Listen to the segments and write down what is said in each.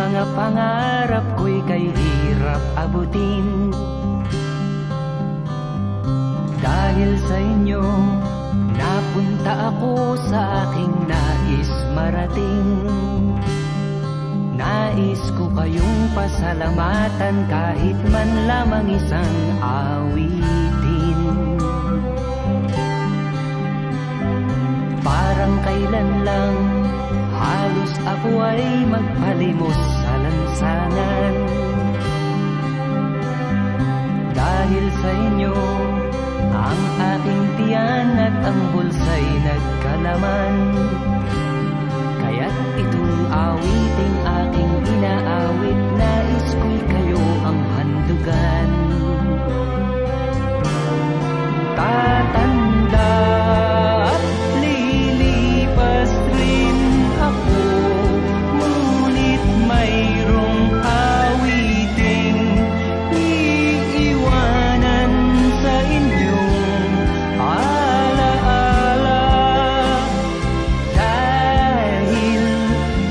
mga pangarap ko'y kay hirap abutin. Dahil sa inyo, napunta ako sa aking nais marating. Nais ko kayong pasalamatan kahit man lamang isang awitin. Parang kailan lang halos ako ay magpalimos sa lansangan. Dahil sa inyo, ang aking tiyan at ang bulsa'y nagkalaman. Kaya't itong awiting aking inaawit, nais ko'y kayo ang handugan. Tatanda at lilipas rin ako, ngunit mayroong awiting iiwanan sa inyong alaala. Dahil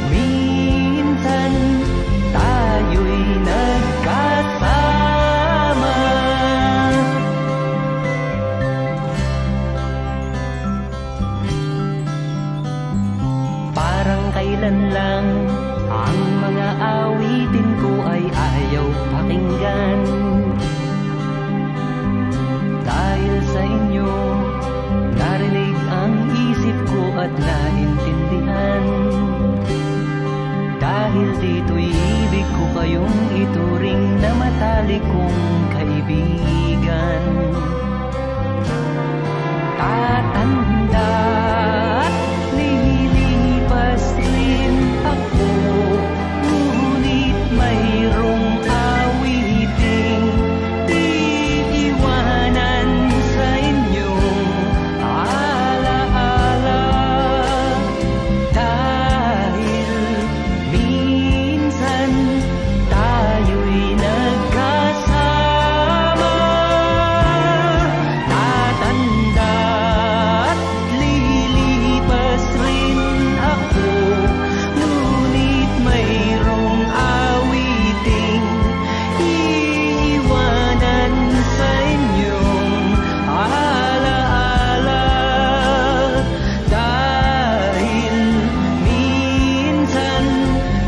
minsan tayo'y nagkasama. Parang kailan lang ang mga awitin ko ay ayaw pakinggan. Dahil sa inyo, narinig ang isip ko at naintindihan. Dahil dito'y ibig ko kayong ituring na matalik kong kaibigan. Tatanda at lilipas rin ako, ngunit mayroong awiting iiwanan sa inyong alaala. Dahil minsan tayo'y nagkasama. Tatanda at lilipas rin ako, ngunit mayroong awiting iiwanan sa inyong alaala. Dahil minsan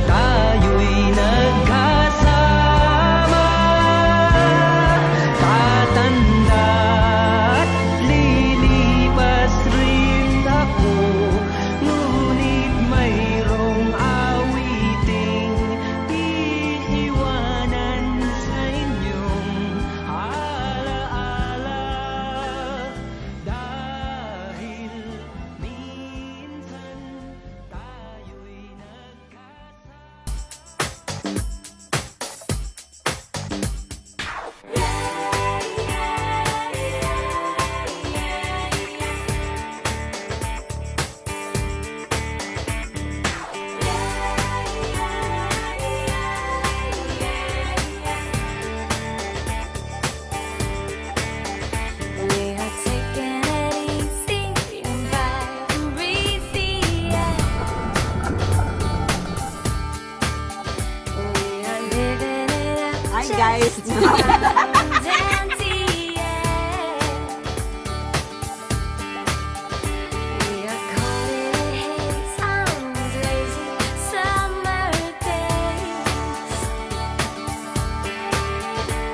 tayo'y nagkasama. Tatanda at lilipas rin ako, ngunit mayroong awiting iiwanan sa inyong alaala. Dahil minsan tayo'y We are taking it easy and vibing breezy, yeah. We are living it up. Hi guys! Dainty, yeah. We are caught in a haze on these lazy summer days.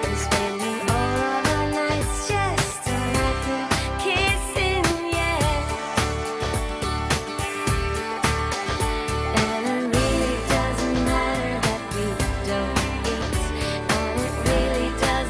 We're spending all of our nights just after kissing, yeah. And it really doesn't matter that we don't eat, and it really doesn't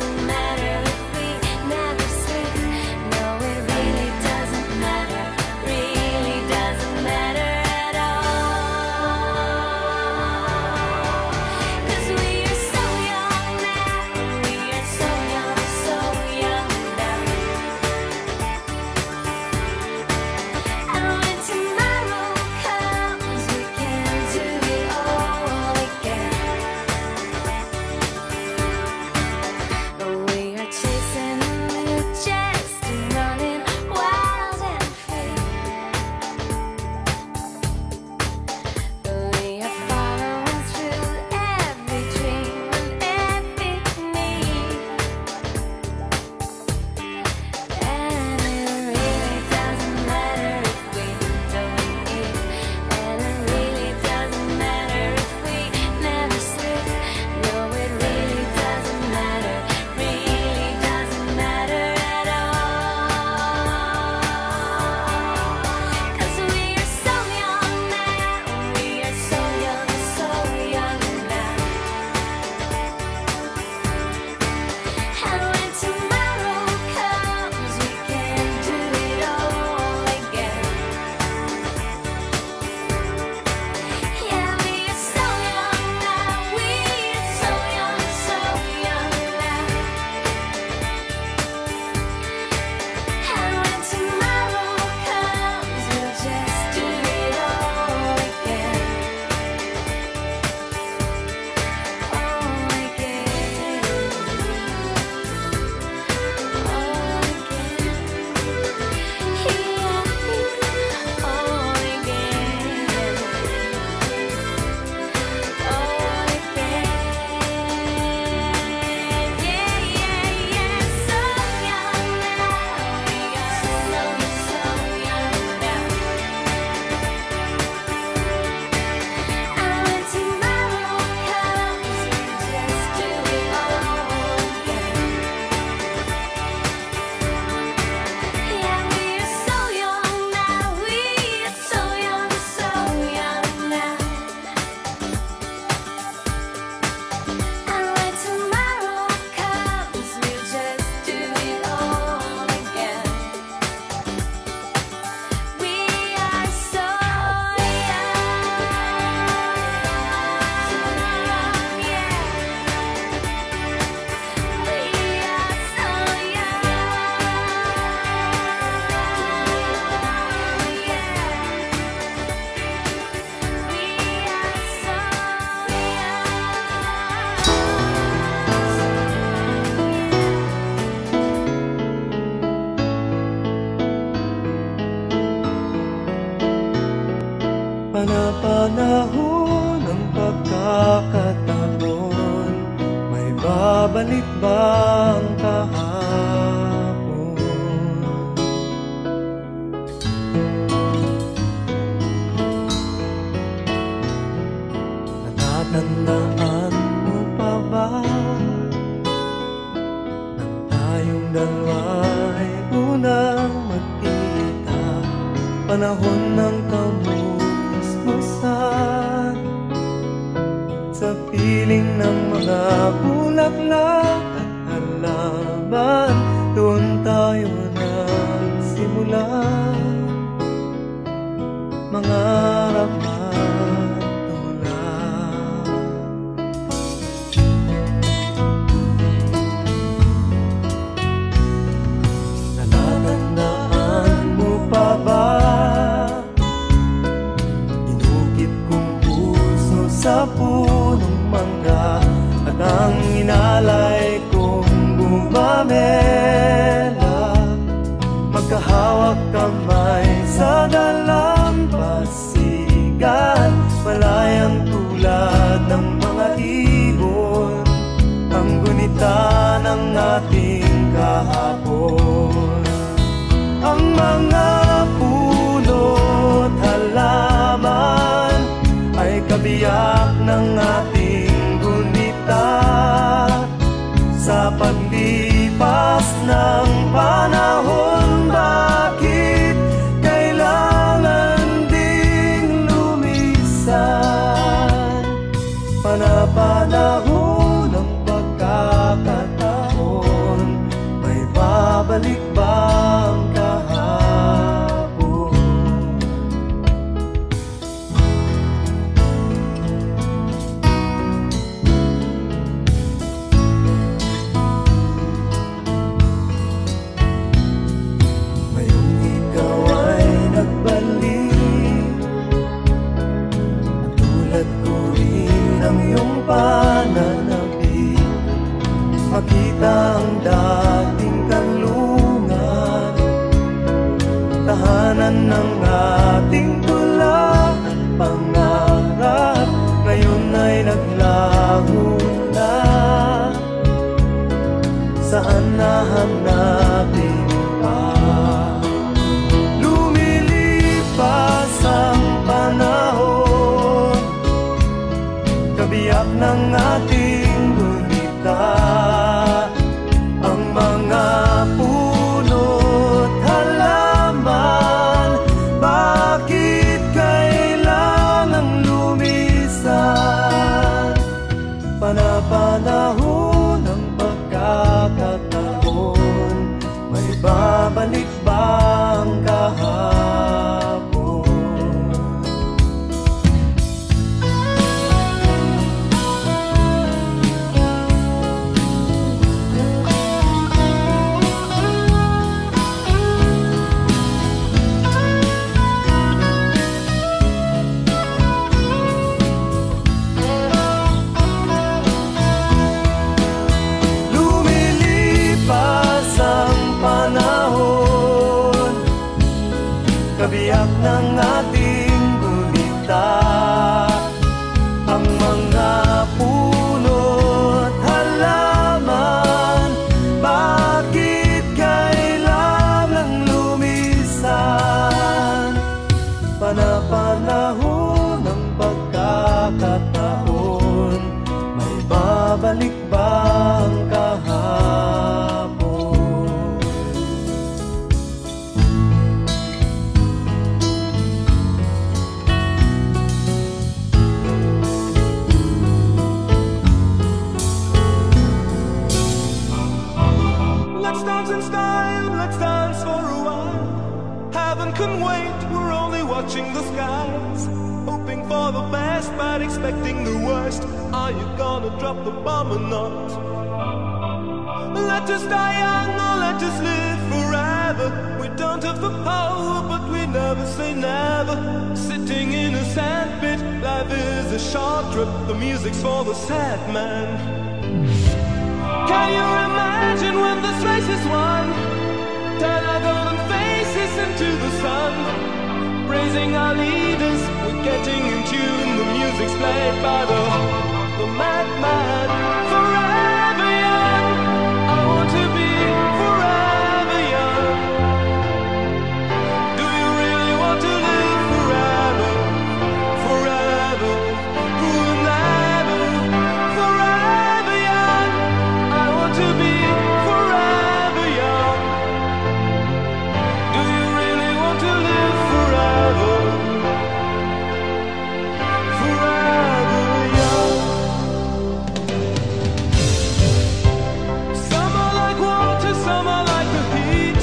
Panapanahon ng pagkakataon, may babalik bang kahapon? Natatandaan mo pa ba nang tayong dalawa'y unang magkita? Panahon ng kamusmusan sa piling ng mga bulaklak at halaman, doon tayo nagsimula mangarap at tulad. Natatandaan mo pa ba sa punong mangga at ang inalay kong bumamela, magkahawak kamay sa dalampasigan, malayang tulad ng mga ibon, ang gunita ng ating kahapon. Ang mga puno't halaman ay kabiyak ng ating gunita. Sa paglipas ng panahon, bakit kailangan ding lumisan? Panapanahon ng pagkakataon, may babalik bang kahapon? Pananabik, makita ang dating kanlungan, tahanan ng ating tula at pangarap, ngayon ay naglaho na. Saan nahanapin pa? Lumilipas ang panahon, kabiyak ng ating gunita. Ang mga puno't halaman, bakit kailangang lumisan? Panapanahon ng pagkakataon, may babalik bang kahapon? Kabiyak ng ating gunita. Ang mga puno't halaman, bakit kailangang lumisan? Panapanahon ng pagkakataon, may babalik bang kahapon? Let's dance in style, let's dance for a while. Heaven can wait, we're only watching the skies, hoping for the best but expecting the worst. Are you gonna drop the bomb or not? Let us die young or let us live forever. We don't have the power but we never say never. Sitting in a sandpit, life is a short trip. The music's for the sad man. Can you imagine when this race is won? Turn our golden faces into the sun. Bring praising our leaders, we're getting in tune. The music's played by the madman. Forever young, I want to be forever young. Do you really want to live forever? Forever, forever, forever young. I want to be forever young. Do you really want to live forever? Forever young. Some are like water, some are like the heat.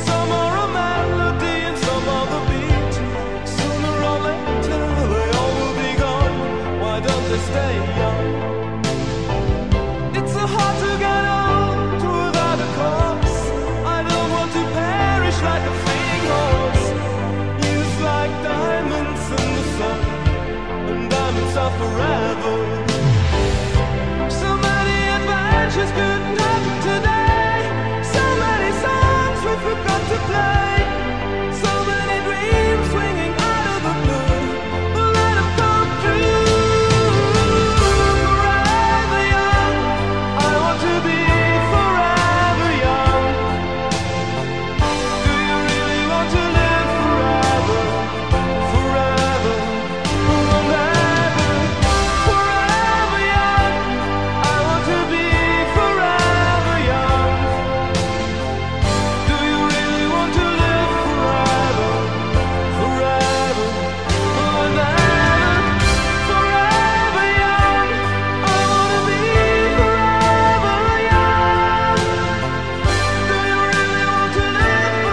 Some are a melody and some are the beat. Sooner or later they all will be gone. Why don't they stay young? It's so hard to get old without a cause. I don't want to perish like a fleeting horse. Used like diamonds in the sun, and diamonds are forever. So many adventures couldn't happen today. So many songs we forgot to play. So many dreams swinging out of the blue. We'll let them come true. Forever young, I want to be forever young. Do you really want to live forever? Forever, forever, forever young. I want to be forever young. Do you really want to live forever? Forever, forever, forever young. I want to be forever young. Do you really want to live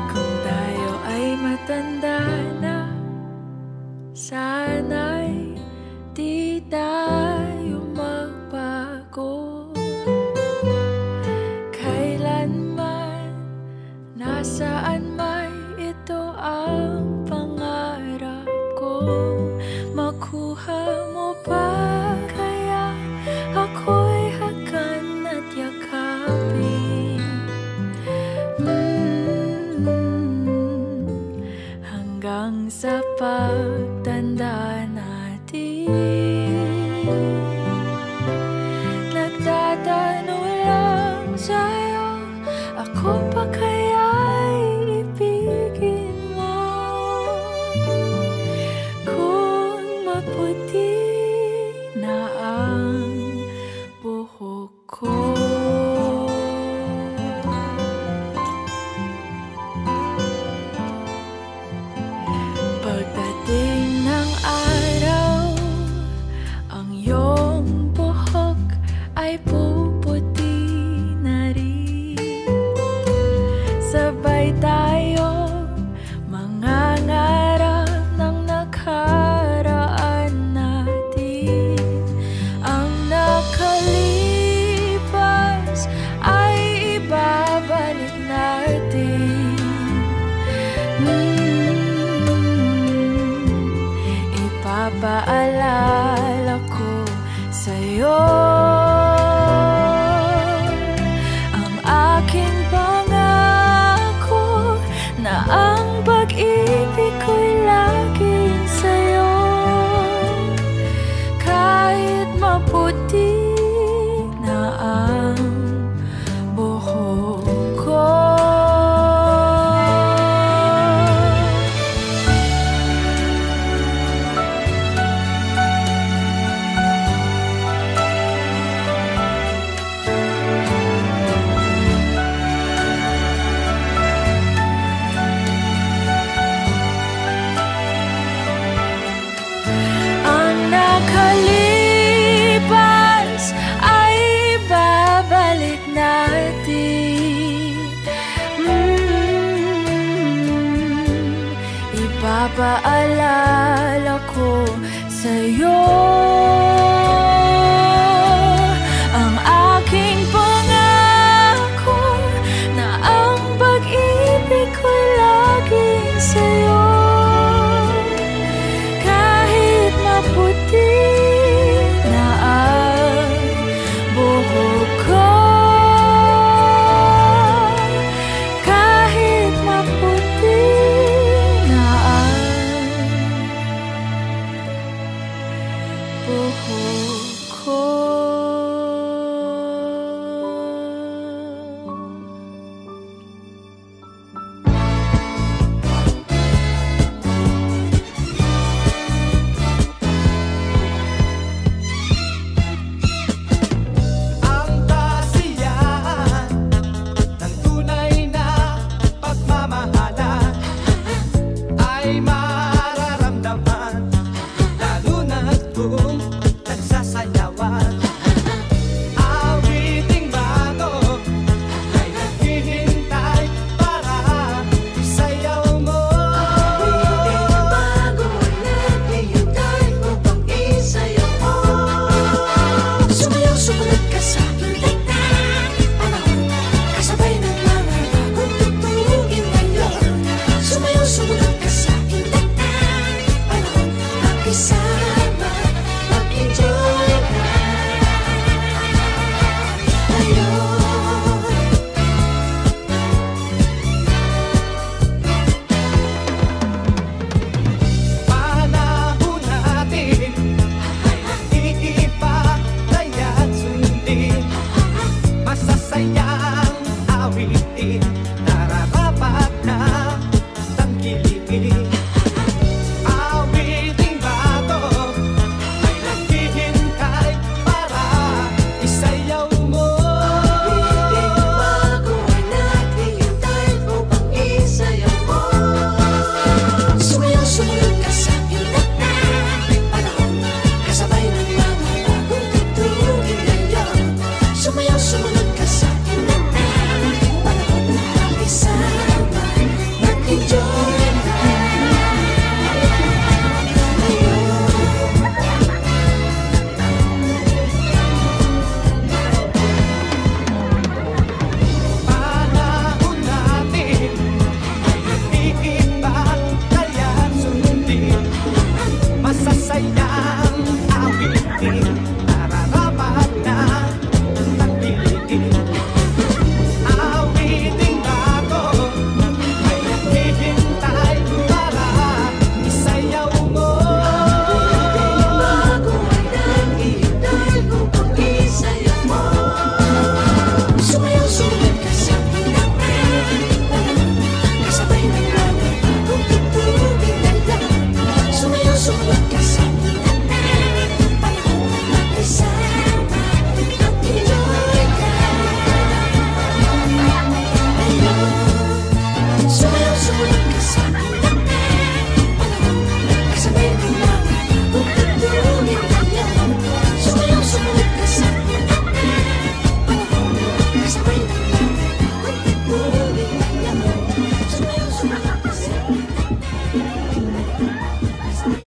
Kung tayo ay matanda na, sana'y di tayo magbago. Kailanman, nasaan may ito ang pangarap ko. Makuha mo ba kaya ako'y hagan at yakapin? Hanggang sa pagtanda natin, nagtatanong lang sa'yo, ako pa kaya'y ibigin mo? Kung maputi na ang buhok ko, pagdating ng araw, ang iyong buhok ay puputi na rin. Sabay tayo mangangarap ng nakaraan natin. Ang nakalipas ay ibabalik natin. Ipapaalala ko sa'yo. paalala